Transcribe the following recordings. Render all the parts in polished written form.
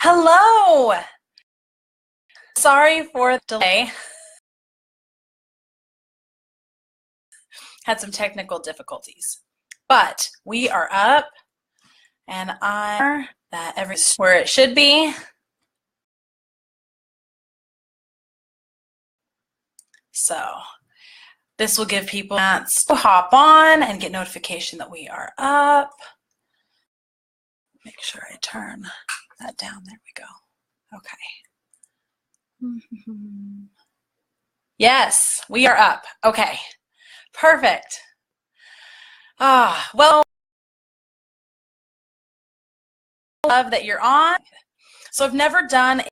Hello. Sorry for the delay. Had some technical difficulties, but we are up and I that everything's where it should be. So this will give people a chance to hop on and get notification that we are up. Make sure I turn that down. There we go. Okay. Yes, we are up. Okay. Perfect. Well, love that you're on. So I've never done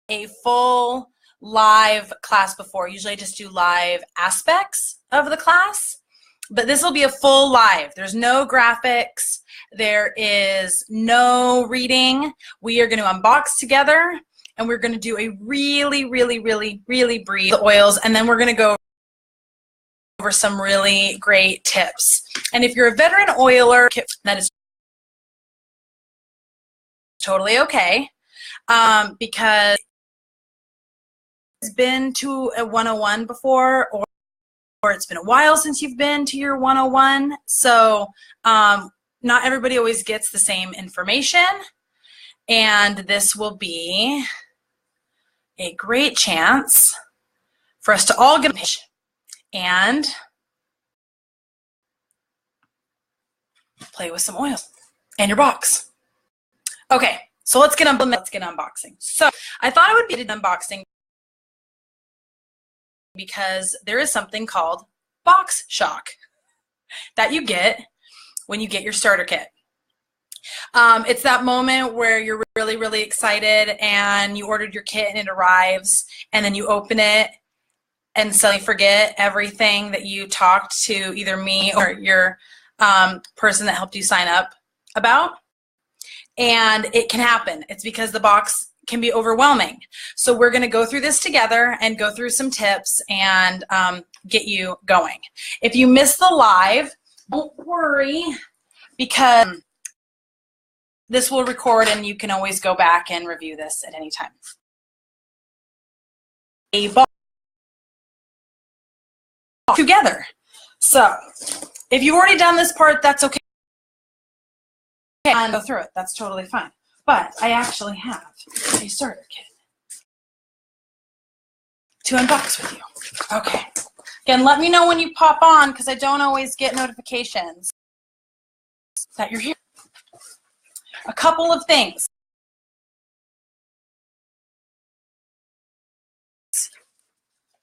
a full live class before. Usually I just do live aspects of the class, but this will be a full live. There's no graphics. There is no reading. We are going to unbox together and we're going to do a really brief oils, and then we're going to go over some really great tips. And if you're a veteran oiler, that is totally okay, because it's been to a 101 before, or it's been a while since you've been to your 101. So not everybody always gets the same information, and this will be a great chance for us to all get a page and play with some oils in your box. Okay, so let's get unboxing. So I thought it would be an unboxing because there is something called box shock that you get when you get your starter kit. It's that moment where you're really excited and you ordered your kit and it arrives, and then you open it and suddenly forget everything that you talked to either me or your person that helped you sign up about. And it can happen. It's because the box can be overwhelming. So we're going to go through this together and go through some tips and get you going. If you missed the live, don't worry, because this will record and you can always go back and review this at any time. A box together. So if you've already done this part, that's okay. And go through it. That's totally fine. But I actually have a starter kit to unbox with you. Okay. Again, let me know when you pop on because I don't always get notifications that you're here. A couple of things.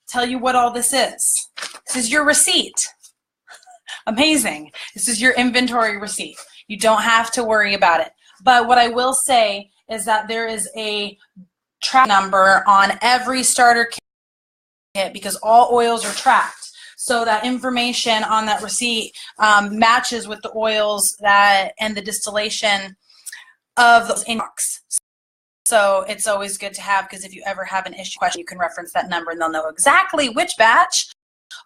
Tell you what all this is. This is your receipt. Amazing. This is your inventory receipt. You don't have to worry about it. But what I will say is that there is a track number on every starter kit because all oils are tracked. So that information on that receipt matches with the oils that and the distillation of those in box. So it's always good to have, because if you ever have an issue question, you can reference that number and they'll know exactly which batch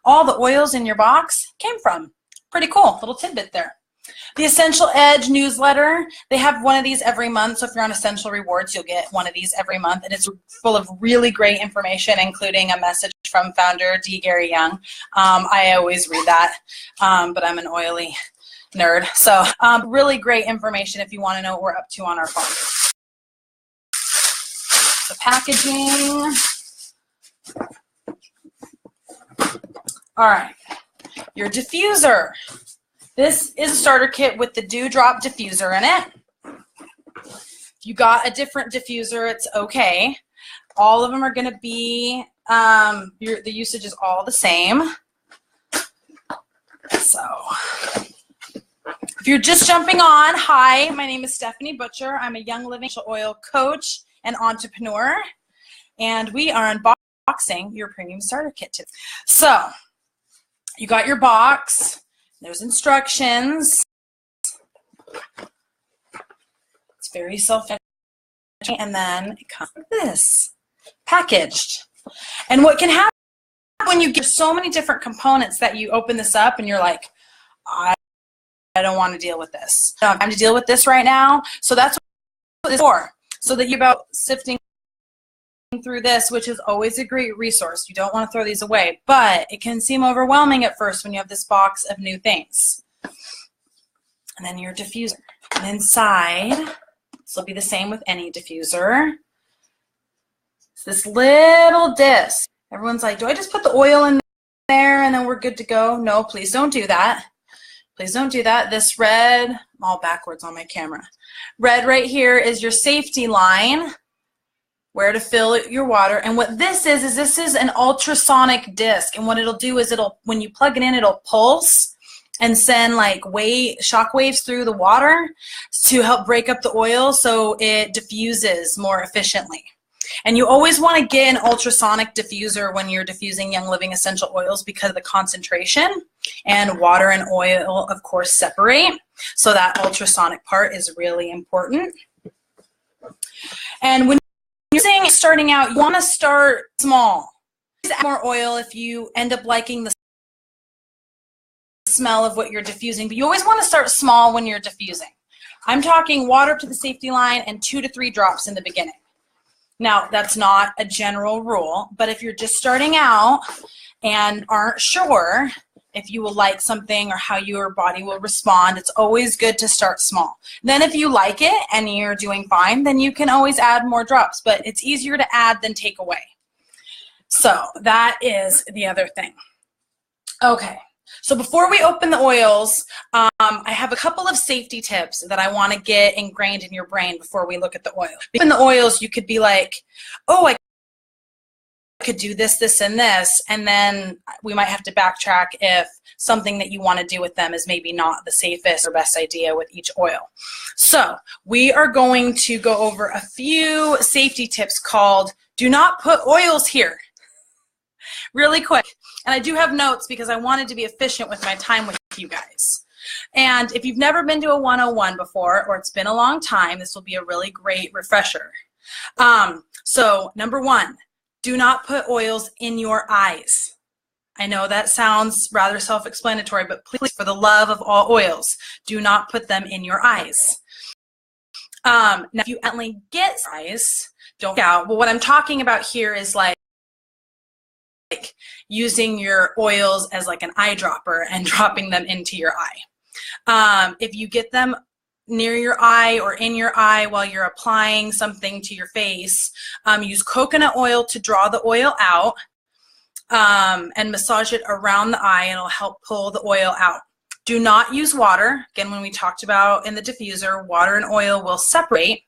all the oils in your box came from. Pretty cool little tidbit there. The Essential Edge newsletter, they have one of these every month. So if you're on Essential Rewards, you'll get one of these every month. And it's full of really great information, including a message from founder D. Gary Young. I always read that, but I'm an oily nerd. So really great information if you want to know what we're up to on our farm. The packaging. All right, your diffuser. This is a starter kit with the Dewdrop diffuser in it. If you got a different diffuser, it's okay. All of them are going to be, the usage is all the same. So if you're just jumping on, hi, my name is Stephanie Butcher. I'm a Young Living oil coach and entrepreneur, and we are unboxing your premium starter kit. So you got your box. There's instructions. It's very self-explanatory, and then it comes like this, packaged. And what can happen when you get so many different components that you open this up and you're like, I don't want to deal with this. I don't have time to deal with this right now. So that's what it's for. So that you're about sifting through this, which is always a great resource. You don't want to throw these away, but it can seem overwhelming at first when you have this box of new things. And then your diffuser. And inside, this will be the same with any diffuser. It's this little disc. Everyone's like, do I just put the oil in there and then we're good to go? No, please don't do that. Please don't do that. This red, I'm all backwards on my camera. Red right here is your safety line, where to fill your water. And what this is this is an ultrasonic disc. And what it'll do is when you plug it in, it'll pulse and send like shock waves through the water to help break up the oil so it diffuses more efficiently. And you always want to get an ultrasonic diffuser when you're diffusing Young Living essential oils because of the concentration, and water and oil, of course, separate. So that ultrasonic part is really important. And when you're starting out, you want to start small. Add more oil if you end up liking the smell of what you're diffusing, but you always want to start small when you're diffusing. I'm talking water to the safety line and 2 to 3 drops in the beginning. Now, that's not a general rule, but if you're just starting out and aren't sure if you will like something or how your body will respond, it's always good to start small. Then if you like it and you're doing fine, then you can always add more drops, but it's easier to add than take away. So that is the other thing. Okay. So before we open the oils, I have a couple of safety tips that I want to get ingrained in your brain before we look at the oil. In the oils, you could be like, oh, I could do this, this, and this, and then we might have to backtrack if something that you want to do with them is maybe not the safest or best idea with each oil. So we are going to go over a few safety tips called do not put oils here. Really quick. And I do have notes because I wanted to be efficient with my time with you guys. And if you've never been to a 101 before, or it's been a long time, this will be a really great refresher. So number 1, do not put oils in your eyes. I know that sounds rather self-explanatory, but please, for the love of all oils, do not put them in your eyes. Now, if you accidentally get eyes, don't freak out. But what I'm talking about here is like using your oils as like an eyedropper and dropping them into your eye. If you get them near your eye or in your eye while you're applying something to your face, use coconut oil to draw the oil out and massage it around the eye, and it'll help pull the oil out. Do not use water. Again, when we talked about in the diffuser, water and oil will separate,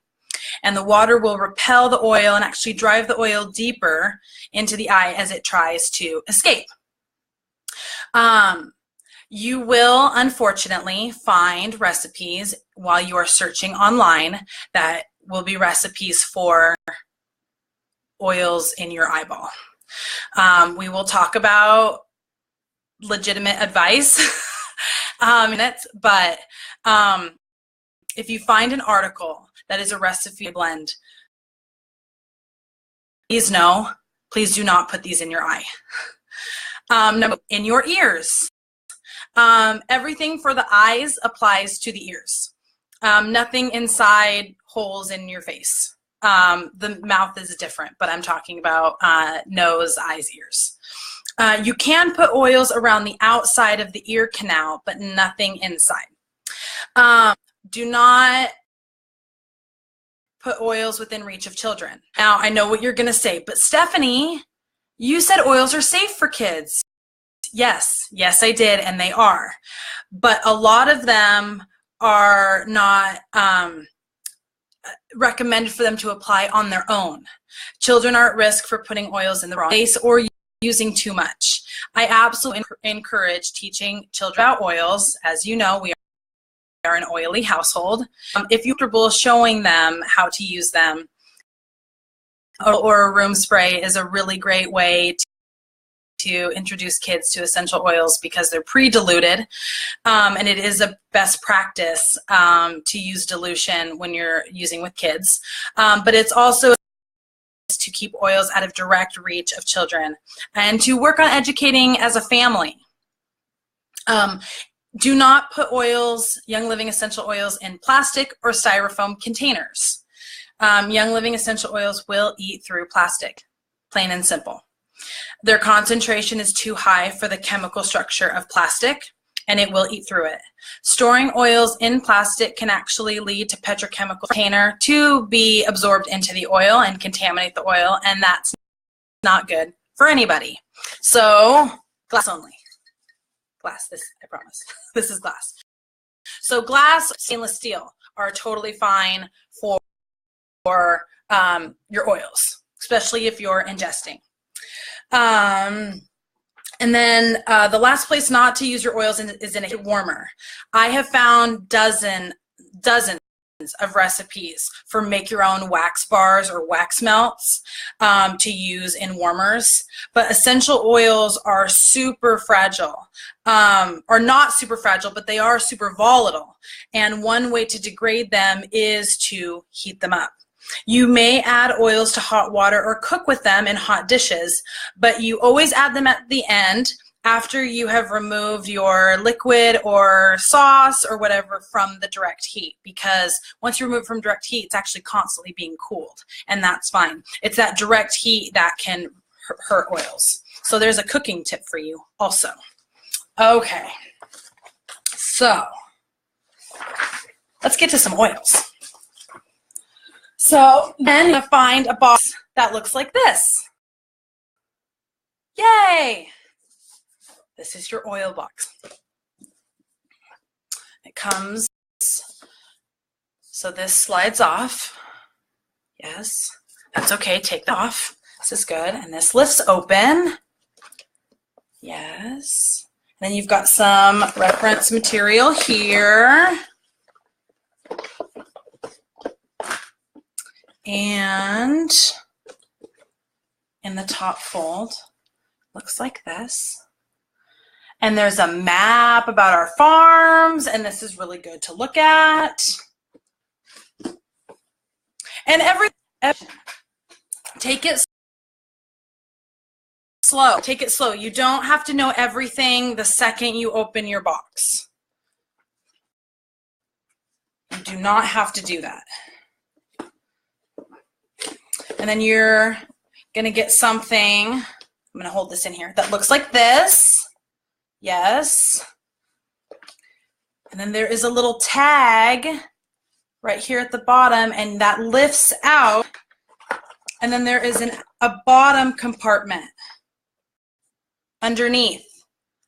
and the water will repel the oil and actually drive the oil deeper into the eye as it tries to escape. You will, unfortunately, find recipes while you are searching online that will be recipes for oils in your eyeball. We will talk about legitimate advice but if you find an article that is a recipe blend, please know, please do not put these in your eye. In your ears. Everything for the eyes applies to the ears. Nothing inside holes in your face. The mouth is different, but I'm talking about nose, eyes, ears. You can put oils around the outside of the ear canal, but nothing inside. Do not put oils within reach of children. Now, I know what you're going to say, but Stephanie, you said oils are safe for kids. Yes, I did, and they are. But a lot of them are not recommended for them to apply on their own. Children are at risk for putting oils in the wrong place or using too much. I absolutely encourage teaching children about oils. As you know, we are an oily household. If you're comfortable showing them how to use them, or a room spray is a really great way to introduce kids to essential oils because they're pre-diluted, and it is a best practice to use dilution when you're using with kids. But it's also to keep oils out of direct reach of children and to work on educating as a family. Do not put oils, Young Living essential oils, in plastic or styrofoam containers. Young Living essential oils will eat through plastic, plain and simple. Their concentration is too high for the chemical structure of plastic, and it will eat through it. Storing oils in plastic can actually lead to petrochemical container to be absorbed into the oil and contaminate the oil, and that's not good for anybody. So glass only. Glass, this, I promise. This is glass. So glass, stainless steel are totally fine for your oils, especially if you're ingesting. And then the last place not to use your oils is in a warmer. I have found dozens of recipes for make your own wax bars or wax melts to use in warmers, but essential oils are super fragile, or not super fragile, but they are super volatile, and one way to degrade them is to heat them up. You may add oils to hot water or cook with them in hot dishes, but you always add them at the end after you have removed your liquid or sauce or whatever from the direct heat, because once you remove it from direct heat, it's actually constantly being cooled, and that's fine. It's that direct heat that can hurt oils. So there's a cooking tip for you also. Okay, so let's get to some oils. So then you'll find a box that looks like this. Yay! This is your oil box. It comes, so this slides off. Yes, that's okay, take that off. This is good. And this lifts open. Yes. And then you've got some reference material here. And in the top fold, looks like this. And there's a map about our farms, and this is really good to look at. And take it slow. Take it slow. You don't have to know everything the second you open your box. You do not have to do that. And then you're going to get something, I'm going to hold this in here, that looks like this. Yes. And then there is a little tag right here at the bottom, and that lifts out. And then there is a bottom compartment underneath.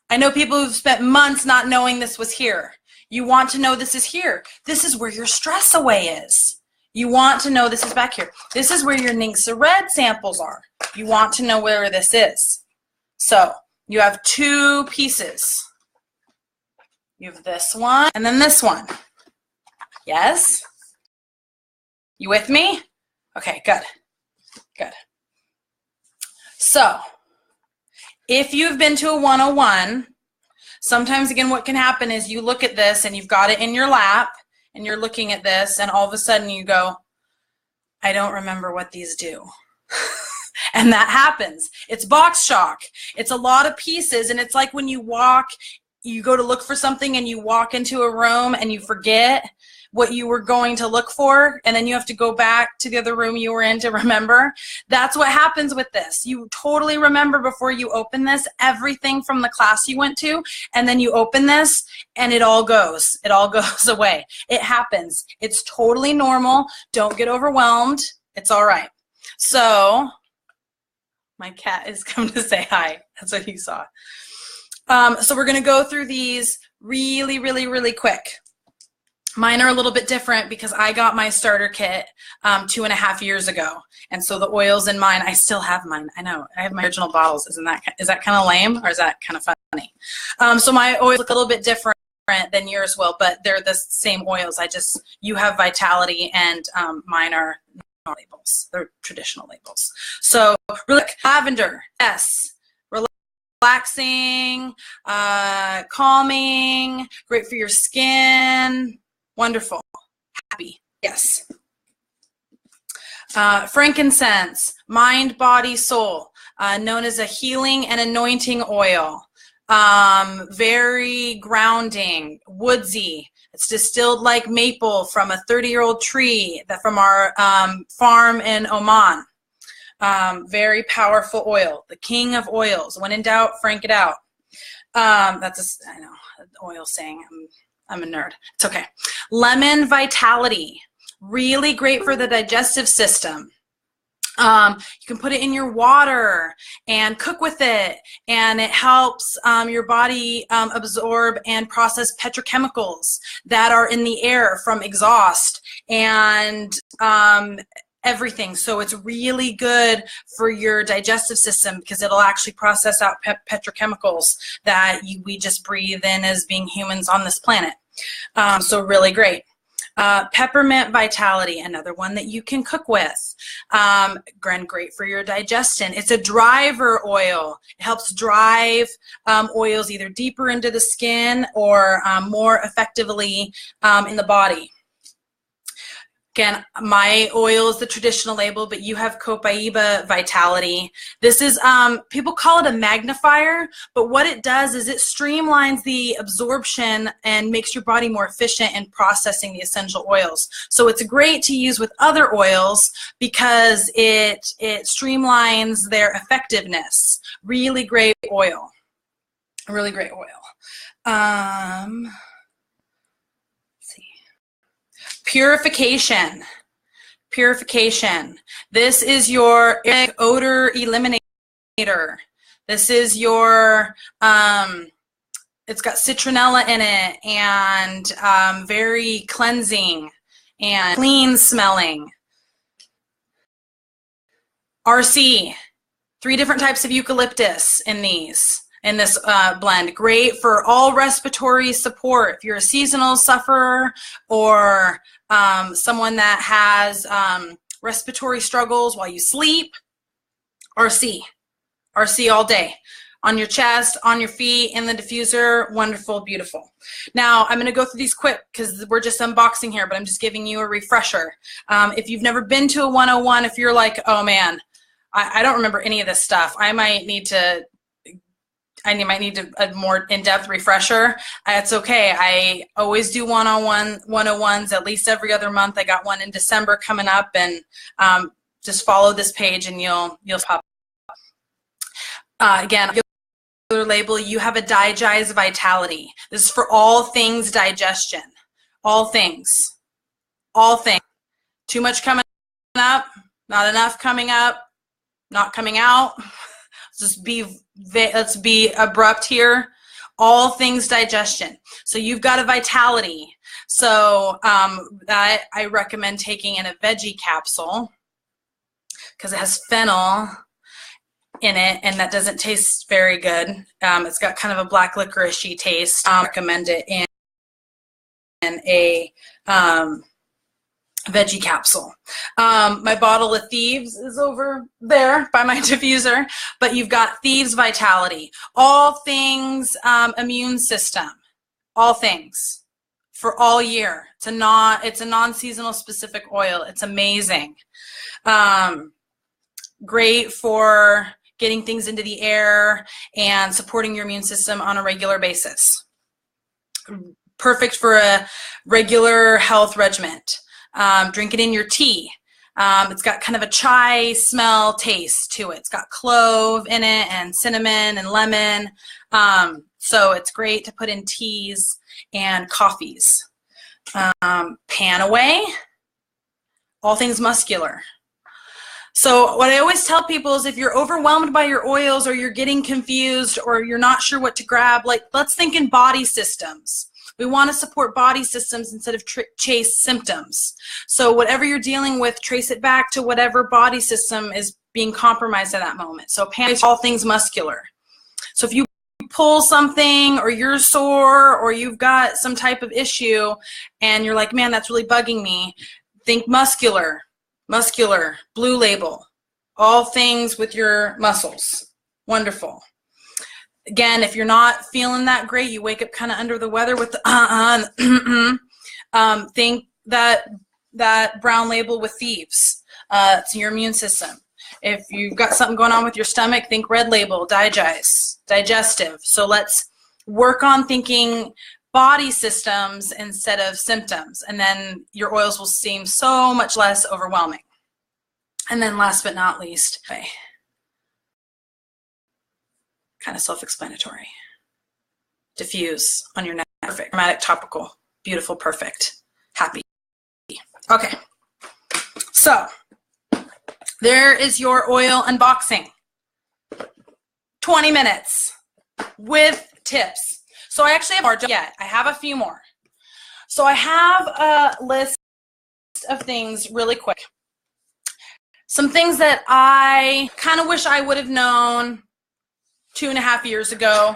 I know people who've spent months not knowing this was here. You want to know this is here. This is where your stress away is. You want to know this is back here. This is where your Ningxia Red samples are. You want to know where this is. So you have two pieces. You have this one and then this one. Yes? You with me? Okay, good. Good. So if you've been to a 101, sometimes again what can happen is you look at this and you've got it in your lap, and you're looking at this, and all of a sudden you go, I don't remember what these do. And that happens. It's box shock. It's a lot of pieces, and it's like when you walk, you go to look for something and you walk into a room and you forget what you were going to look for, and then you have to go back to the other room you were in to remember. That's what happens with this. You totally remember before you open this everything from the class you went to, and then you open this and it all goes away. It happens. It's totally normal. Don't get overwhelmed. It's all right. So my cat is coming to say hi. That's what you saw. So we're going to go through these really, really, really quick. Mine are a little bit different because I got my starter kit 2.5 years ago. And so the oils in mine, I still have mine. I know, I have my original bottles. Is that kind of lame, or is that kind of funny? So my oils look a little bit different than yours will, but they're the same oils. You have Vitality, and mine are no labels. They're traditional labels. So really, lavender, yes. Relaxing, calming, great for your skin. Wonderful. Happy. Yes. Frankincense, mind, body, soul, known as a healing and anointing oil. very grounding, woodsy. It's distilled like maple from a 30-year-old tree that from our farm in Oman. Very powerful oil, the king of oils. When in doubt, frank it out. That's I know, an oil saying. I'm a nerd. It's okay. Lemon Vitality, really great for the digestive system. You can put it in your water and cook with it, and it helps your body absorb and process petrochemicals that are in the air from exhaust and everything. So it's really good for your digestive system because it'll actually process out petrochemicals that we just breathe in as being humans on this planet. So really great. Peppermint Vitality, another one that you can cook with. Great for your digestion. It's a driver oil. It helps drive oils either deeper into the skin or more effectively in the body. Again, my oil is the traditional label, but you have Copaiba Vitality. This is, people call it a magnifier, but what it does is it streamlines the absorption and makes your body more efficient in processing the essential oils. So it's great to use with other oils because it streamlines their effectiveness. Really great oil. Really great oil. Purification. Purification. This is your odor eliminator. This is your, it's got citronella in it and very cleansing and clean smelling. RC, 3 different types of eucalyptus in these. In this blend. Great for all respiratory support. If you're a seasonal sufferer or someone that has respiratory struggles while you sleep, RC. RC all day. On your chest, on your feet, in the diffuser. Wonderful, beautiful. Now, I'm going to go through these quick because we're just unboxing here, but I'm just giving you a refresher. If you've never been to a 101, if you're like, oh man, I don't remember any of this stuff, I might need a more in-depth refresher. It's okay. I always do 101s at least every other month. I got one in December coming up, and just follow this page and you'll pop up. Again, label, you have a Digize Vitality. This is for all things digestion. All things. All things. Too much coming up, not enough coming up, not coming out. Let's be abrupt here. All things digestion. So you've got a Vitality. So that I recommend taking in a veggie capsule because it has fennel in it, and that doesn't taste very good. It's got kind of a black licorice-y taste. I recommend it in a veggie capsule. My bottle of Thieves is over there by my diffuser, but you've got Thieves Vitality. All things immune system. All things for all year. It's a non-seasonal specific oil. It's amazing. Great for getting things into the air and supporting your immune system on a regular basis. Perfect for a regular health regimen. Drink it in your tea. It's got kind of a chai smell taste to it. It's got clove in it and cinnamon and lemon. So it's great to put in teas and coffees. Panaway, all things muscular. So what I always tell people is if you're overwhelmed by your oils or you're getting confused or you're not sure what to grab, like let's think in body systems. We want to support body systems instead of chase symptoms. So whatever you're dealing with, trace it back to whatever body system is being compromised at that moment. So Panaway, all things muscular. So if you pull something or you're sore or you've got some type of issue and you're like, man, that's really bugging me, think muscular. Muscular, Blue Label, all things with your muscles. Wonderful. Again, if you're not feeling that great, you wake up kind of under the weather with the think that Brown Label with Thieves. It's your immune system. If you've got something going on with your stomach, think Red Label, digestive. So let's work on thinking body systems instead of symptoms, and then your oils will seem so much less overwhelming. And then last but not least, okay, kind of self-explanatory. Diffuse on your neck. Perfect. Aromatic, topical. Beautiful, perfect. Happy. Okay. So there is your oil unboxing. 20 minutes with tips. So I actually have more yet. I have a few more. So I have a list of things really quick. Some things that I kind of wish I would have known 2.5 years ago.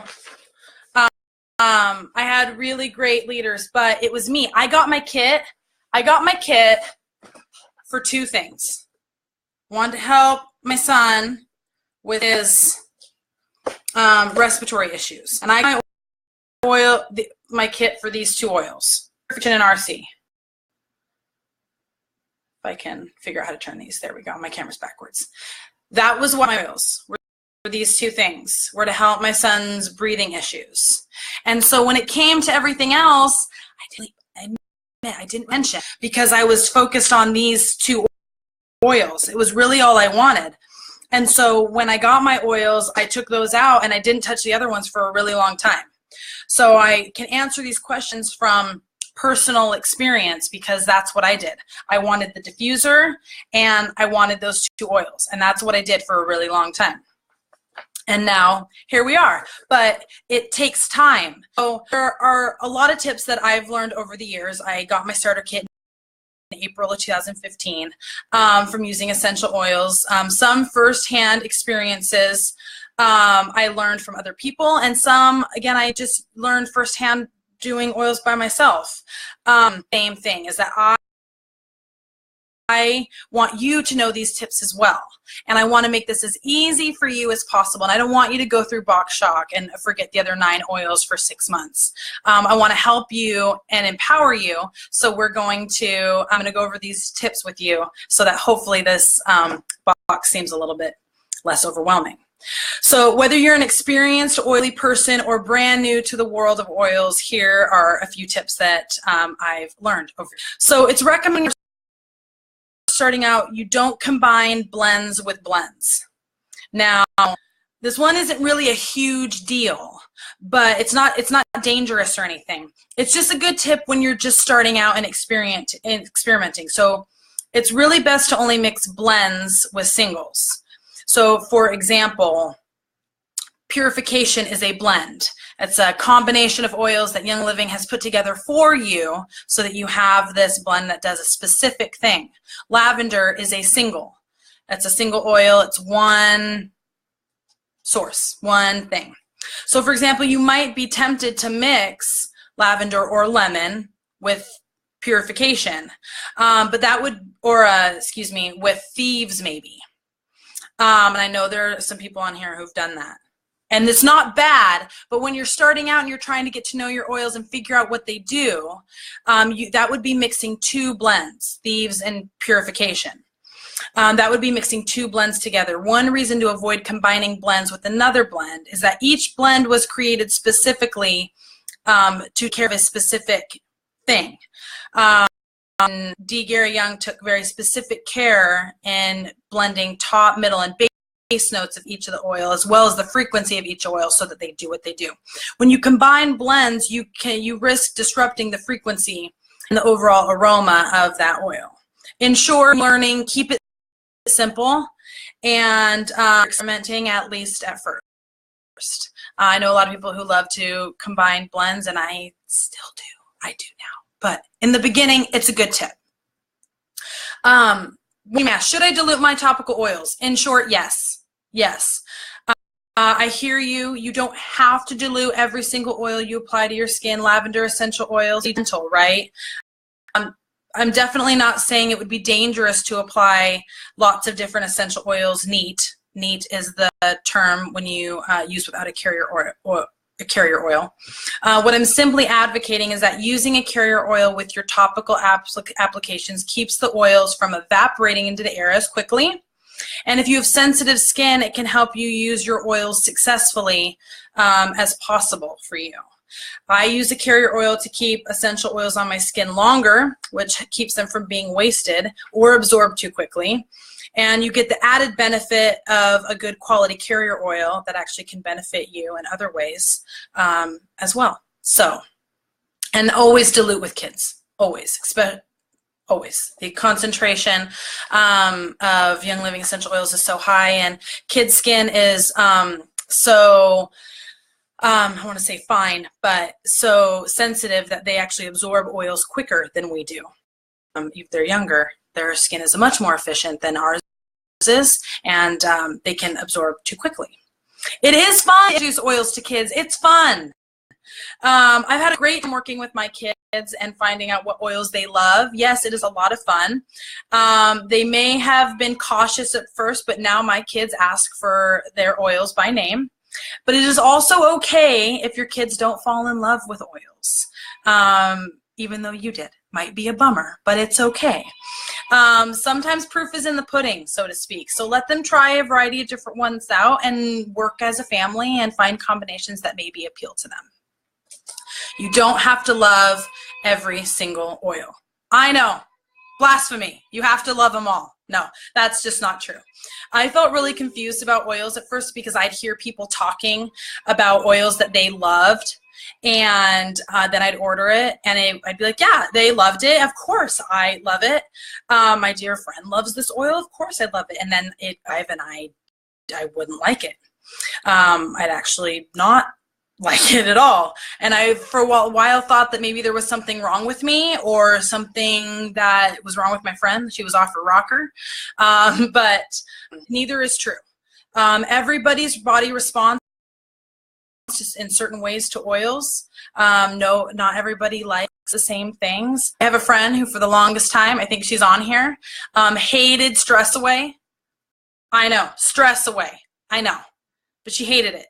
I had really great leaders, but it was me. I got my kit for two things. One, to help my son with his respiratory issues. And I got my kit for these two oils, Perfection and RC. If I can figure out how to turn these. There we go. My camera's backwards. That was what my oils were. These two things were to help my son's breathing issues. And so when it came to everything else, I didn't mention, because I was focused on these two oils. It was really all I wanted. And so when I got my oils, I took those out and I didn't touch the other ones for a really long time. So I can answer these questions from personal experience, because that's what I did. I wanted the diffuser and I wanted those two oils, and that's what I did for a really long time. And now here we are, but it takes time. So there are a lot of tips that I've learned over the years. I got my starter kit in April of 2015 from using essential oils. Some firsthand experiences I learned from other people, and some, again, I just learned firsthand doing oils by myself. Same thing is that I want you to know these tips as well. And I want to make this as easy for you as possible. And I don't want you to go through box shock and forget the other 9 oils for 6 months. I want to help you and empower you. So I'm going to go over these tips with you so that hopefully this box seems a little bit less overwhelming. So whether you're an experienced oily person or brand new to the world of oils, here are a few tips that I've learned over. So it's recommended starting out, you don't combine blends with blends. Now, this one isn't really a huge deal, but it's not dangerous or anything. It's just a good tip when you're just starting out and experimenting. So it's really best to only mix blends with singles. So for example, Purification is a blend. It's a combination of oils that Young Living has put together for you so that you have this blend that does a specific thing. Lavender is a single. It's a single oil. It's one source, one thing. So for example, you might be tempted to mix lavender or lemon with Purification, but that would, or with Thieves maybe. And I know there are some people on here who've done that. And it's not bad, but when you're starting out and you're trying to get to know your oils and figure out what they do, that would be mixing 2 blends, Thieves and Purification. That would be mixing 2 blends together. One reason to avoid combining blends with another blend is that each blend was created specifically to care of a specific thing. D. Gary Young took very specific care in blending top, middle, and base notes of each of the oil, as well as the frequency of each oil, so that they do what they do. When you combine blends, you risk disrupting the frequency and the overall aroma of that oil. Ensure learning, keep it simple, and experimenting, at least at first. I know a lot of people who love to combine blends, and I still do. I do now. But in the beginning, it's a good tip. Should I dilute my topical oils? In short, yes. Yes. I hear you. You don't have to dilute every single oil you apply to your skin. Lavender essential oils, gentle, right? I'm definitely not saying it would be dangerous to apply lots of different essential oils neat. Neat is the term when you use without a carrier oil. What I'm simply advocating is that using a carrier oil with your topical applications keeps the oils from evaporating into the air as quickly, And if you have sensitive skin, it can help you use your oils successfully as possible for you. I use a carrier oil to keep essential oils on my skin longer, which keeps them from being wasted or absorbed too quickly. And you get the added benefit of a good quality carrier oil that actually can benefit you in other ways as well. So, and always dilute with kids, always. Always. The concentration of Young Living essential oils is so high, and kids' skin is I want to say fine, but so sensitive that they actually absorb oils quicker than we do. If they're younger, their skin is much more efficient than ours is, and they can absorb too quickly. It is fun to introduce oils to kids. It's fun. I've had a great time working with my kids and finding out what oils they love. Yes, it is a lot of fun. They may have been cautious at first, but now my kids ask for their oils by name. But it is also okay if your kids don't fall in love with oils, even though you did. Might be a bummer, but it's okay. Sometimes proof is in the pudding, so to speak. So let them try a variety of different ones out and work as a family and find combinations that maybe appeal to them. You don't have to love every single oil. I know, blasphemy. You have to love them all. No, that's just not true. I felt really confused about oils at first because I'd hear people talking about oils that they loved, and then I'd order it, and I'd be like, yeah, they loved it. Of course I love it. My dear friend loves this oil. Of course I love it. And then I wouldn't like it. I'd actually not like it at all. And I, for a while, thought that maybe there was something wrong with me or something that was wrong with my friend. She was off her rocker. But neither is true. Everybody's body responds in certain ways to oils. No, not everybody likes the same things. I have a friend who for the longest time, I think she's on here, hated Stress Away. I know, Stress Away. I know, but she hated it.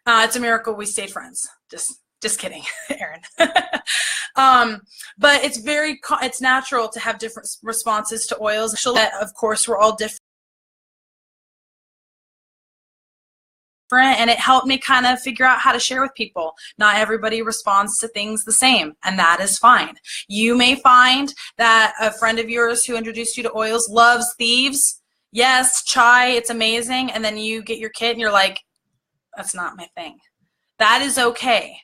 It's a miracle we stayed friends. Just kidding, Erin. But it's natural to have different responses to oils. Of course, we're all different. And it helped me kind of figure out how to share with people. Not everybody responds to things the same, and that is fine. You may find that a friend of yours who introduced you to oils loves Thieves. Yes, chai, it's amazing. And then you get your kit and you're like, that's not my thing. That is okay.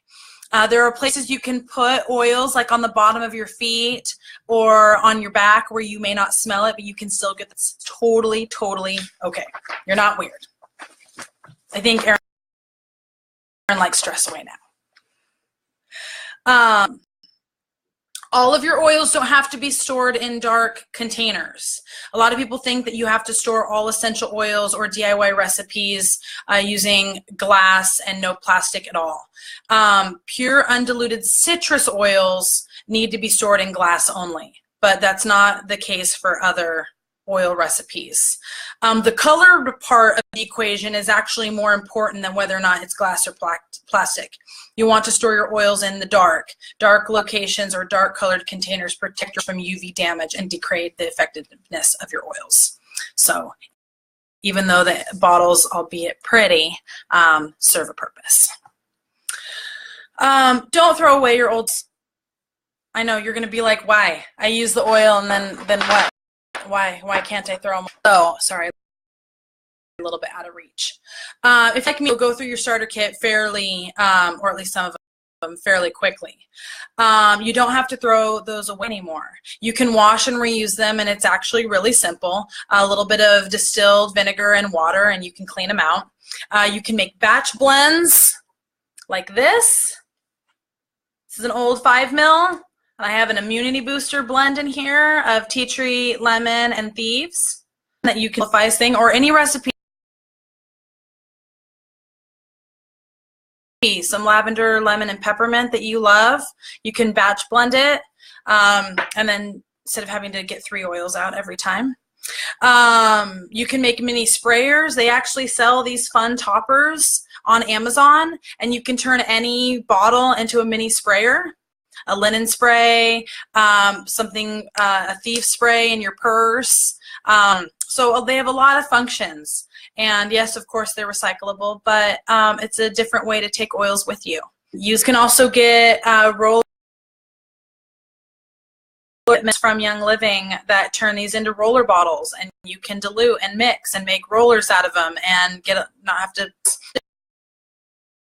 There are places you can put oils like on the bottom of your feet or on your back where you may not smell it, but you can still get this. Totally, totally okay. You're not weird. I think Erin likes Stress Away now. All of your oils don't have to be stored in dark containers. A lot of people think that you have to store all essential oils or DIY recipes using glass and no plastic at all. Pure undiluted citrus oils need to be stored in glass only, but that's not the case for other oil recipes. The colored part of the equation is actually more important than whether or not it's glass or plastic. You want to store your oils in the dark. Dark locations or dark colored containers protect you from UV damage and degrade the effectiveness of your oils. So even though the bottles, albeit pretty, serve a purpose. Don't throw away your old. I know you're going to be like, why? I use the oil and then what? Why can't I throw them? Oh, sorry, a little bit out of reach. If like me, you'll go through your starter kit fairly, or at least some of them fairly quickly. You don't have to throw those away anymore. You can wash and reuse them, and it's actually really simple. A little bit of distilled vinegar and water, and you can clean them out. You can make batch blends like this. This is an old 5 ml. I have an immunity booster blend in here of tea tree, lemon, and Thieves that you can qualify as thing, or any recipe. Some lavender, lemon, and peppermint that you love. You can batch blend it, and then instead of having to get 3 oils out every time. You can make mini sprayers. They actually sell these fun toppers on Amazon, and you can turn any bottle into a mini sprayer. A linen spray, a thief spray in your purse. So they have a lot of functions. And yes, of course, they're recyclable, but it's a different way to take oils with you. You can also get roll from Young Living that turn these into roller bottles, and you can dilute and mix and make rollers out of them and not have to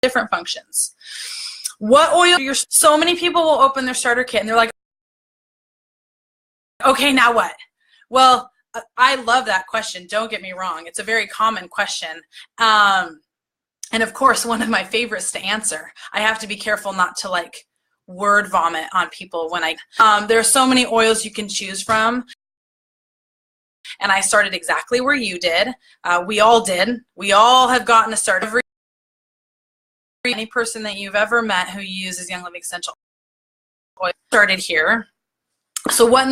different functions. What oil? So many people will open their starter kit and they're like, okay, now what? Well, I love that question. Don't get me wrong. It's a very common question. And of course, one of my favorites to answer. I have to be careful not to like word vomit on people when there are so many oils you can choose from. And I started exactly where you did. We all did. We all have gotten a start. Any person that you've ever met who uses Young Living essential oil started here. So what in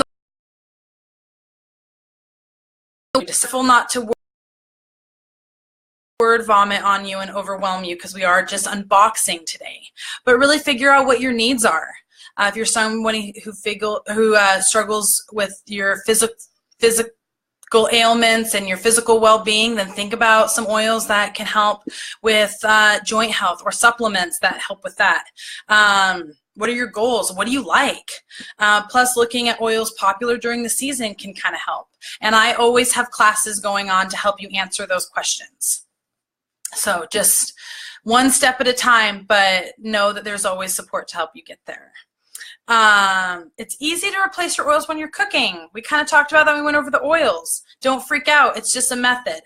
the not to word vomit on you and overwhelm you, because we are just unboxing today, but really figure out what your needs are. If you're somebody who struggles with your physical ailments and your physical well-being, then think about some oils that can help with joint health, or supplements that help with that. What are your goals? What do you like? Plus, looking at oils popular during the season can kind of help. And I always have classes going on to help you answer those questions. So just one step at a time, but know that there's always support to help you get there. It's easy to replace your oils when you're cooking. We kind of talked about that when we went over the oils. Don't freak out. It's just a method.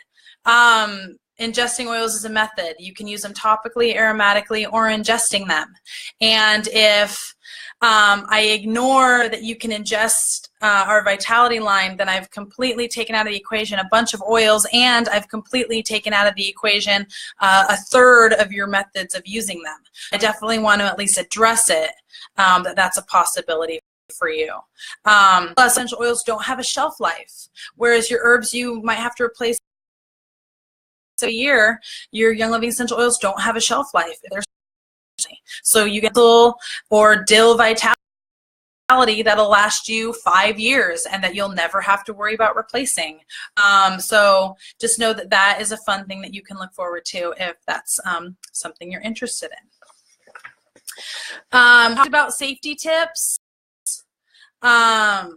Ingesting oils is a method. You can use them topically, aromatically, or ingesting them. And if I ignore that you can ingest our Vitality line, then I've completely taken out of the equation a bunch of oils, and I've completely taken out of the equation a third of your methods of using them. I definitely want to at least address it, that's a possibility for you. Essential oils don't have a shelf life, whereas your herbs you might have to replace a year. Your Young Living essential oils don't have a shelf life. So you get or dill Vitality that'll last you 5 years and that you'll never have to worry about replacing. So just know that that is a fun thing that you can look forward to if that's something you're interested in. About safety tips. The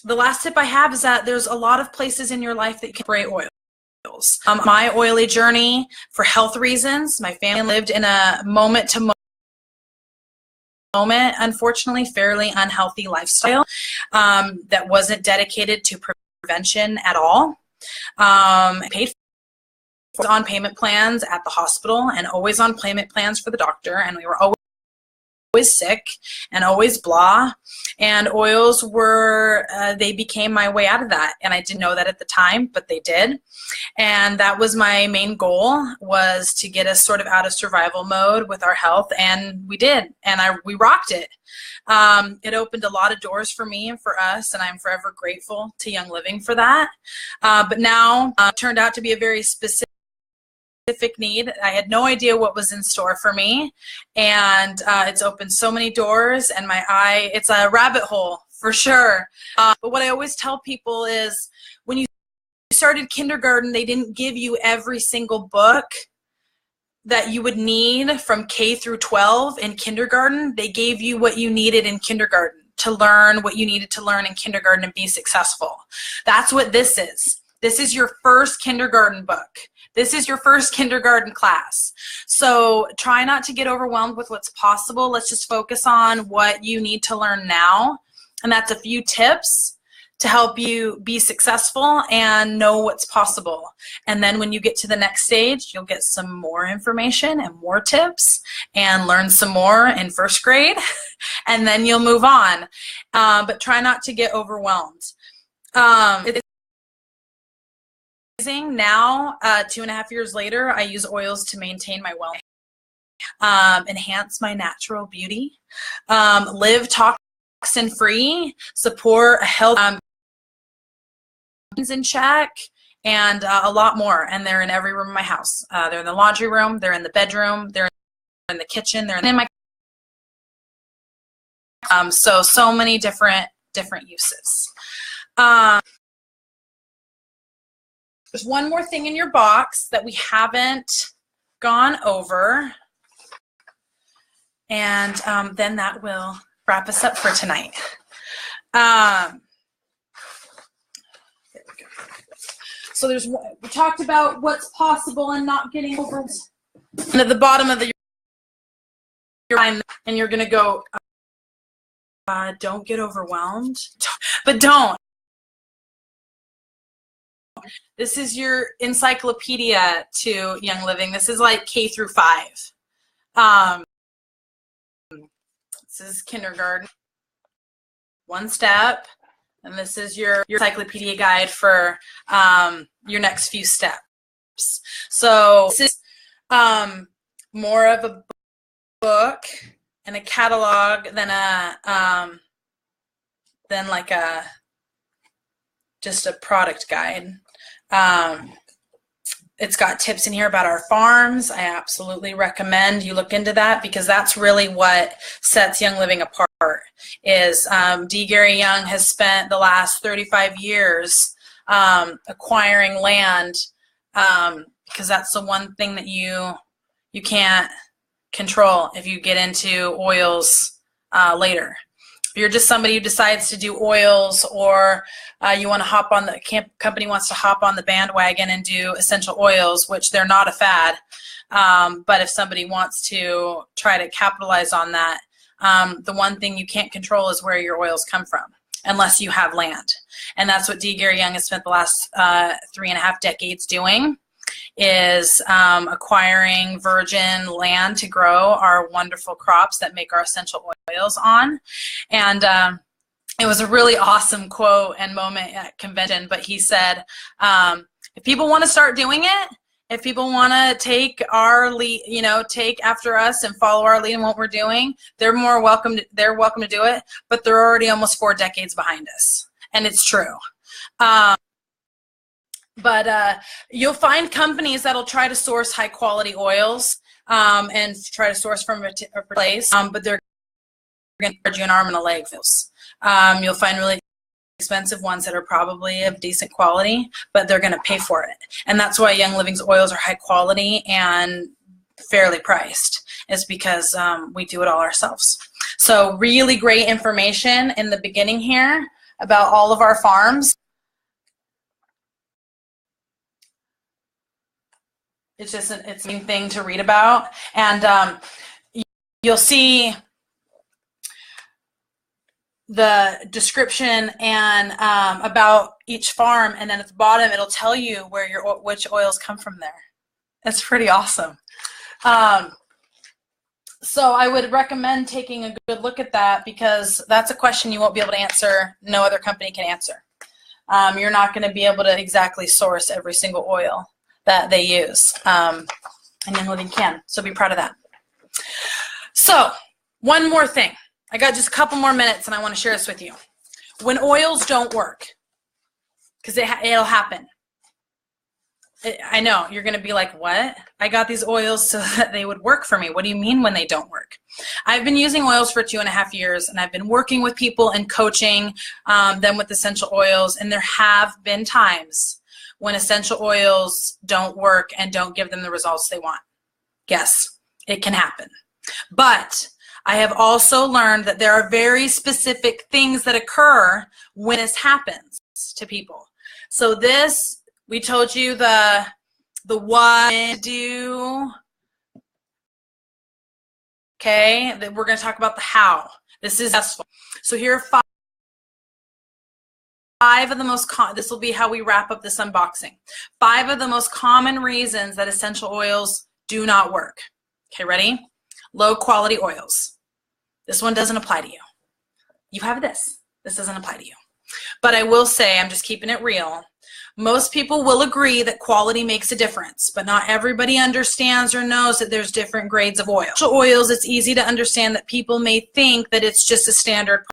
last tip I have is that there's a lot of places in your life that you can spray oils. My oily journey, for health reasons, my family lived in a moment-to-moment, unfortunately, fairly unhealthy lifestyle that wasn't dedicated to prevention at all. Paid for on payment plans at the hospital and always on payment plans for the doctor, and we were always sick and always blah, and oils were they became my way out of that, and I didn't know that at the time, but they did. And that was my main goal, was to get us sort of out of survival mode with our health, and we did, and we rocked it. It opened a lot of doors for me and for us, and I'm forever grateful to Young Living for that. But now it turned out to be a very specific need. I had no idea what was in store for me, and it's opened so many doors, and it's a rabbit hole for sure. But what I always tell people is, when you started kindergarten, they didn't give you every single book that you would need from K through 12 in kindergarten. They gave you what you needed in kindergarten to learn what you needed to learn in kindergarten and be successful. That's what this is. This is your first kindergarten book. This is your first kindergarten class. So try not to get overwhelmed with what's possible. Let's just focus on what you need to learn now. And that's a few tips to help you be successful and know what's possible. And then when you get to the next stage, you'll get some more information and more tips and learn some more in first grade, and then you'll move on. But try not to get overwhelmed. Now, 2.5 years later, I use oils to maintain my wellness, enhance my natural beauty, live toxin-free, support a health in check, and a lot more. And they're in every room of my house. They're in the laundry room, they're in the bedroom, they're in the kitchen, they're in my so many different uses. There's one more thing in your box that we haven't gone over, and then that will wrap us up for tonight. There we go. So we talked about what's possible and not getting over. And at the bottom of your line, and you're going to go, don't get overwhelmed, but don't. This is your encyclopedia to Young Living. This is like K through 5. This is kindergarten, one step, and this is your encyclopedia guide for your next few steps. So this is more of a book and a catalog than like just a product guide. It's got tips in here about our farms. I absolutely recommend you look into that, because that's really what sets Young Living apart. Is D. Gary Young has spent the last 35 years acquiring land, because that's the one thing that you can't control if you get into oils later. If you're just somebody who decides to do oils, or you want to hop on the company wants to hop on the bandwagon and do essential oils, which they're not a fad, but if somebody wants to try to capitalize on that, the one thing you can't control is where your oils come from, unless you have land. And that's what D. Gary Young has spent the last 3.5 decades doing, is acquiring virgin land to grow our wonderful crops that make our essential oils on. And it was a really awesome quote and moment at convention, but he said, if people want to start doing it, if people want to take our lead, take after us and follow our lead in what we're doing, they're welcome to do it, but they're already almost 4 decades behind us. And it's true. But you'll find companies that'll try to source high quality oils and try to source from a place, but they're going to charge you an arm and a leg. You'll find really expensive ones that are probably of decent quality, but they're going to pay for it. And that's why Young Living's oils are high quality and fairly priced, is because we do it all ourselves. So really great information in the beginning here about all of our farms. It's just it's a main thing to read about, and you'll see the description and about each farm, and then at the bottom it'll tell you which oils come from there. That's pretty awesome. So I would recommend taking a good look at that, because that's a question you won't be able to answer. No other company can answer. You're not going to be able to exactly source every single oil that they use, and Young Living can. So be proud of that. So one more thing. I got just a couple more minutes, and I want to share this with you. When oils don't work, because it'll happen. I know you're going to be like, what? I got these oils so that they would work for me. What do you mean when they don't work? I've been using oils for 2.5 years, and I've been working with people and coaching them with essential oils, and there have been times when essential oils don't work and don't give them the results they want. Yes, it can happen. But I have also learned that there are very specific things that occur when this happens to people. So this, we told you the what to do. Okay, then we're going to talk about the how. This is successful. So here are five of the most this will be how we wrap up this unboxing. 5 of the most common reasons that essential oils do not work. Okay, ready? Low quality oils. This one doesn't apply to you. You have this. This doesn't apply to you. But I will say, I'm just keeping it real. Most people will agree that quality makes a difference, but not everybody understands or knows that there's different grades of oil. Essential oils, it's easy to understand that people may think that it's just a standard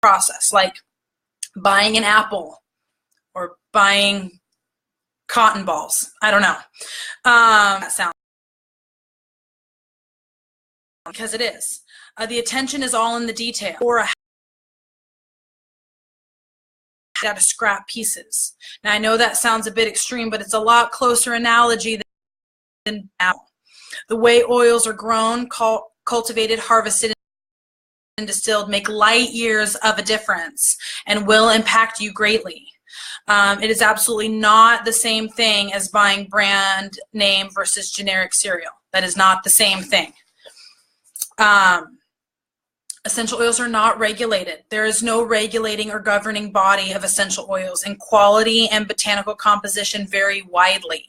process, like buying an apple or buying cotton balls. I don't know. That sounds, because it is. The attention is all in the detail. Or a out of scrap pieces. Now I know that sounds a bit extreme, but it's a lot closer analogy than now. The way oils are grown, cultivated, harvested, and distilled make light years of a difference and will impact you greatly. It is absolutely not the same thing as buying brand name versus generic cereal. That is not the same thing. Essential oils are not regulated. There is no regulating or governing body of essential oils, and quality and botanical composition vary widely.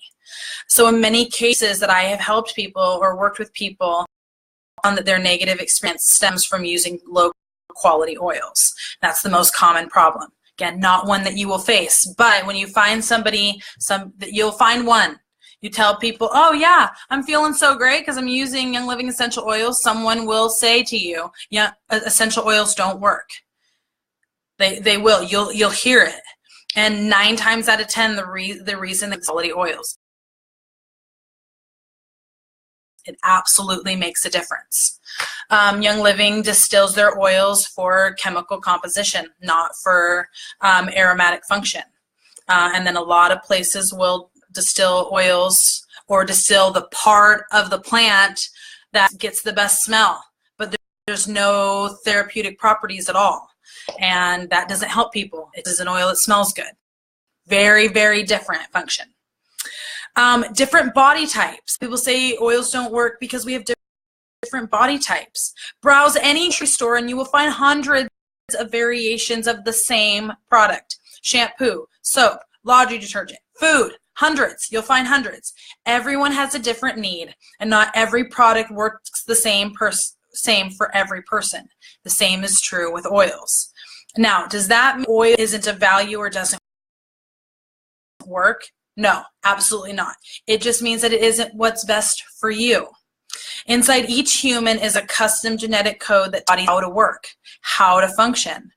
So in many cases that I have helped people or worked with people on that their negative experience stems from using low quality oils. That's the most common problem. Again, not one that you will face, but when you find somebody, you'll find one. You tell people, oh yeah, I'm feeling so great because I'm using Young Living essential oils. Someone will say to you, yeah, essential oils don't work. They will. You'll hear it. And 9 times out of 10, the reason is quality oils. It absolutely makes a difference. Young Living distills their oils for chemical composition, not for aromatic function. And then a lot of places will distill oils or distill the part of the plant that gets the best smell, but there's no therapeutic properties at all. And that doesn't help people. It is an oil that smells good. Very, very different function. Different body types. People say oils don't work because we have different body types. Browse any grocery store and you will find hundreds of variations of the same product. Shampoo, soap, laundry detergent, food, hundreds. You'll find hundreds. Everyone has a different need, and not every product works the same for every person. The same is true with oils. Now, does that mean oil isn't of value or doesn't work? No, absolutely not. It just means that it isn't what's best for you. Inside each human is a custom genetic code that tells how to work, how to function.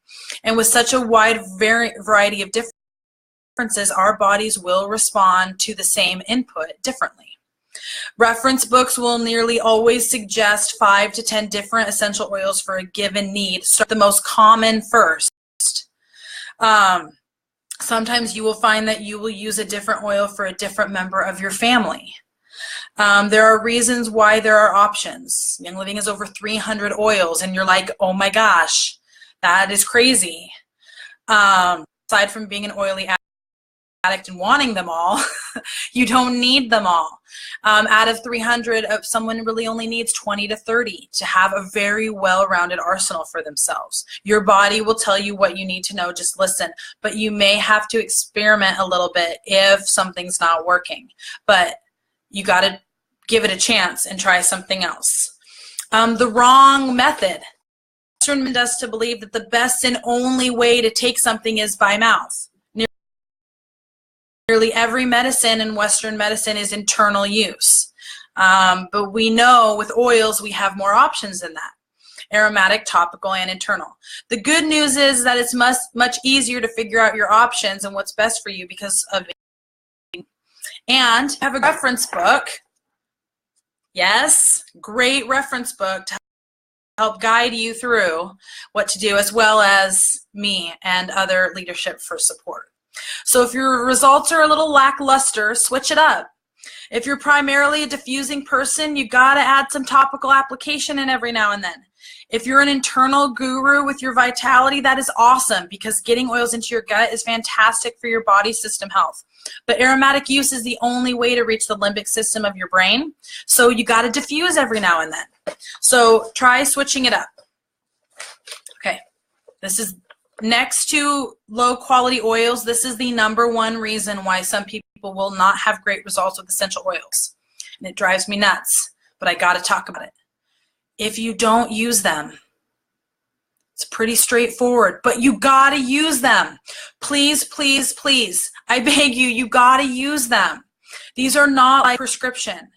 And with such a wide variety of differences, our bodies will respond to the same input differently. Reference books will nearly always suggest 5 to 10 different essential oils for a given need. Start the most common first. Sometimes you will find that you will use a different oil for a different member of your family. There are reasons why there are options. Young Living has over 300 oils, and you're like, oh my gosh, that is crazy. Aside from being an oily addict and wanting them all, you don't need them all. Out of 300, someone really only needs 20 to 30 to have a very well-rounded arsenal for themselves. Your body will tell you what you need to know, just listen. But you may have to experiment a little bit if something's not working. But you got to give it a chance and try something else. The wrong method. Western does to believe that the best and only way to take something is by mouth. Nearly every medicine in Western medicine is internal use. But we know with oils we have more options than that. Aromatic, topical, and internal. The good news is that it's much easier to figure out your options and what's best for you because of it. And have a reference book. Yes, great reference book to help guide you through what to do, as well as me and other leadership for support. So if your results are a little lackluster, switch it up. If you're primarily a diffusing person, you gotta add some topical application in every now and then. If you're an internal guru with your vitality, that is awesome because getting oils into your gut is fantastic for your body system health. But aromatic use is the only way to reach the limbic system of your brain. So you gotta diffuse every now and then. So try switching it up. Okay, this is next to low quality oils. This is the #1 reason why some people will not have great results with essential oils. And it drives me nuts, but I gotta talk about it. If you don't use them, it's pretty straightforward, but you gotta use them. Please, please, please, I beg you, you gotta use them. These are not like prescription,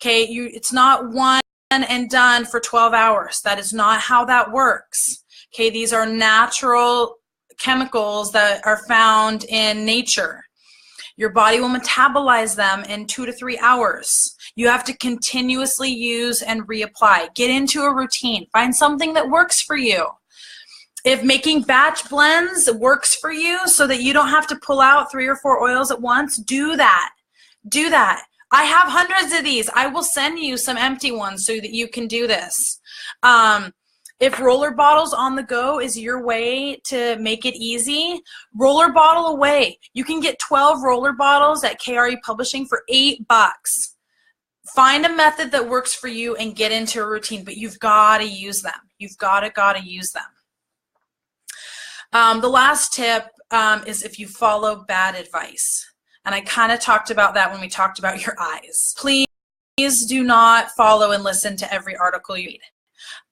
okay? It's not one and done for 12 hours. That is not how that works. Okay, these are natural chemicals that are found in nature. Your body will metabolize them in 2 to 3 hours. You have to continuously use and reapply. Get into a routine. Find something that works for you. If making batch blends works for you so that you don't have to pull out 3 or 4 oils at once, do that. Do that. I have hundreds of these. I will send you some empty ones so that you can do this. If roller bottles on the go is your way to make it easy, roller bottle away. You can get 12 roller bottles at KRE Publishing for $8. Find a method that works for you and get into a routine, but you've got to use them. You've got to use them. The last tip is if you follow bad advice. And I kind of talked about that when we talked about your eyes. Please do not follow and listen to every article you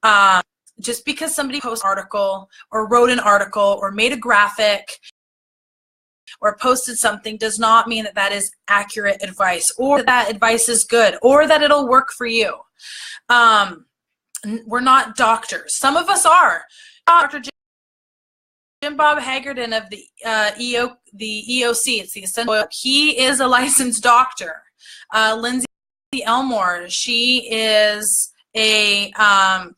read. Just because somebody posted an article or wrote an article or made a graphic or posted something does not mean that that is accurate advice or that advice is good or that it'll work for you. We're not doctors. Some of us are. Dr. Jim Bob Haggerton of the EOC, it's the Essential Oil. He is a licensed doctor. Lindsay Elmore, she is a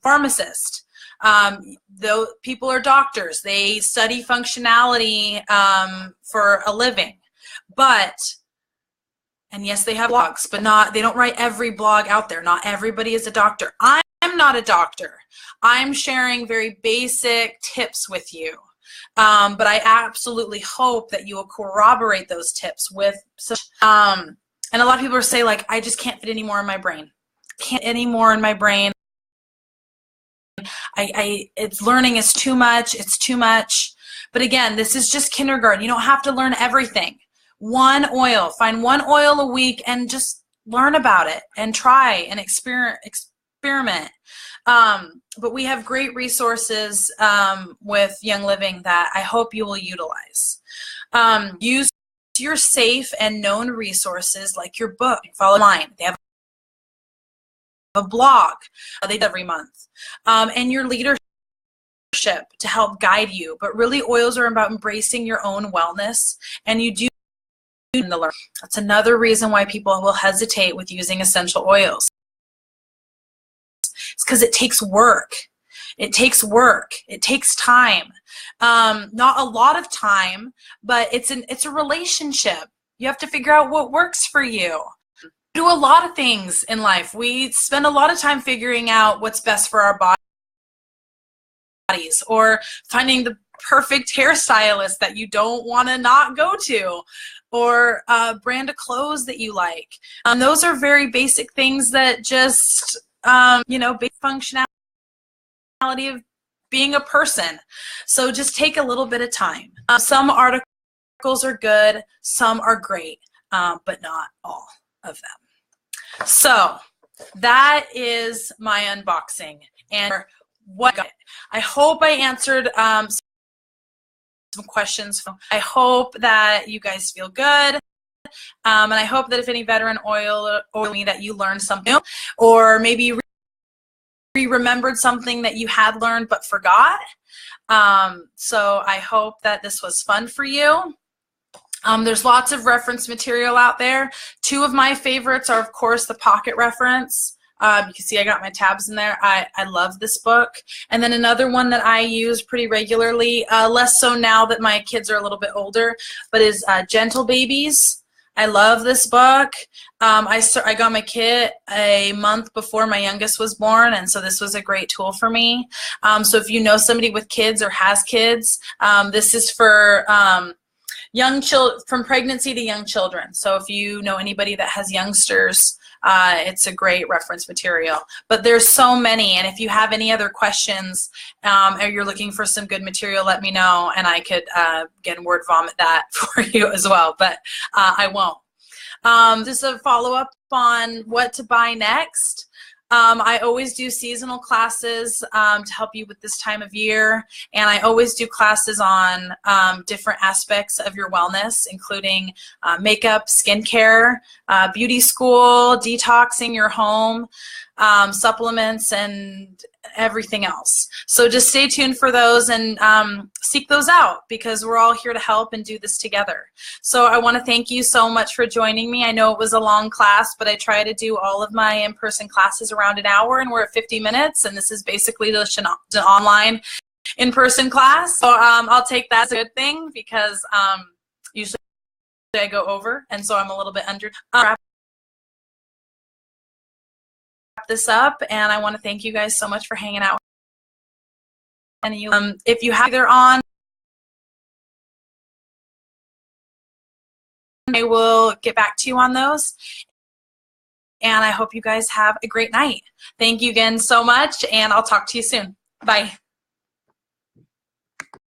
pharmacist. Though people are doctors, they study functionality for a living. And yes, they have blogs, but they don't write every blog out there. Not everybody is a doctor. I'm not a doctor. I'm sharing very basic tips with you. But I absolutely hope that you will corroborate those tips with and a lot of people say, like, I just can't fit any more in my brain. Can't any more in my brain. It's learning is too much. It's too much. But again, this is just kindergarten. You don't have to learn everything. One oil. Find one oil a week and just learn about it and try and experiment. But we have great resources with Young Living that I hope you will utilize. Use your safe and known resources like your book. Follow mine. They have a blog they do every month. And your leadership to help guide you. But really, oils are about embracing your own wellness, and you do need to learn. That's another reason why people will hesitate with using essential oils. It's because it takes work. It takes work. It takes time. Not a lot of time, but it's a relationship. You have to figure out what works for you. We do a lot of things in life. We spend a lot of time figuring out what's best for our bodies, or finding the perfect hairstylist that you don't want to not go to, or a brand of clothes that you like. Those are very basic things that just basic functionality of being a person. So just take a little bit of time. Some articles are good, some are great, but not all of them. So that is my unboxing. And I hope I answered some questions. I hope that you guys feel good. And I hope that if any veteran oil that you learned something new, or maybe you remembered something that you had learned but forgot. So I hope that this was fun for you. There's lots of reference material out there. Two of my favorites are, of course, the Pocket Reference. You can see I got my tabs in there. I love this book. And then another one that I use pretty regularly, less so now that my kids are a little bit older, but is Gentle Babies. I love this book. I got my kit a month before my youngest was born, and so this was a great tool for me. So if you know somebody with kids or has kids, this is for young children, from pregnancy to young children. So if you know anybody that has youngsters, it's a great reference material. But there's so many, and if you have any other questions or you're looking for some good material, let me know, and I could again word vomit that for you as well, but I won't. Just a follow-up on what to buy next. I always do seasonal classes to help you with this time of year, and I always do classes on different aspects of your wellness, including makeup, skincare, beauty school, detoxing your home, supplements, and everything else. So just stay tuned for those and seek those out, because we're all here to help and do this together. So I want to thank you so much for joining me. I know it was a long class, but I try to do all of my in-person classes around an hour, and we're at 50 minutes, and this is basically just an online in-person class. So I'll take that as a good thing because usually I go over, and so I'm a little bit under. Wrap this up, and I want to thank you guys so much for hanging out. And you, if you have either on, I will get back to you on those. And I hope you guys have a great night. Thank you again so much, and I'll talk to you soon. Bye.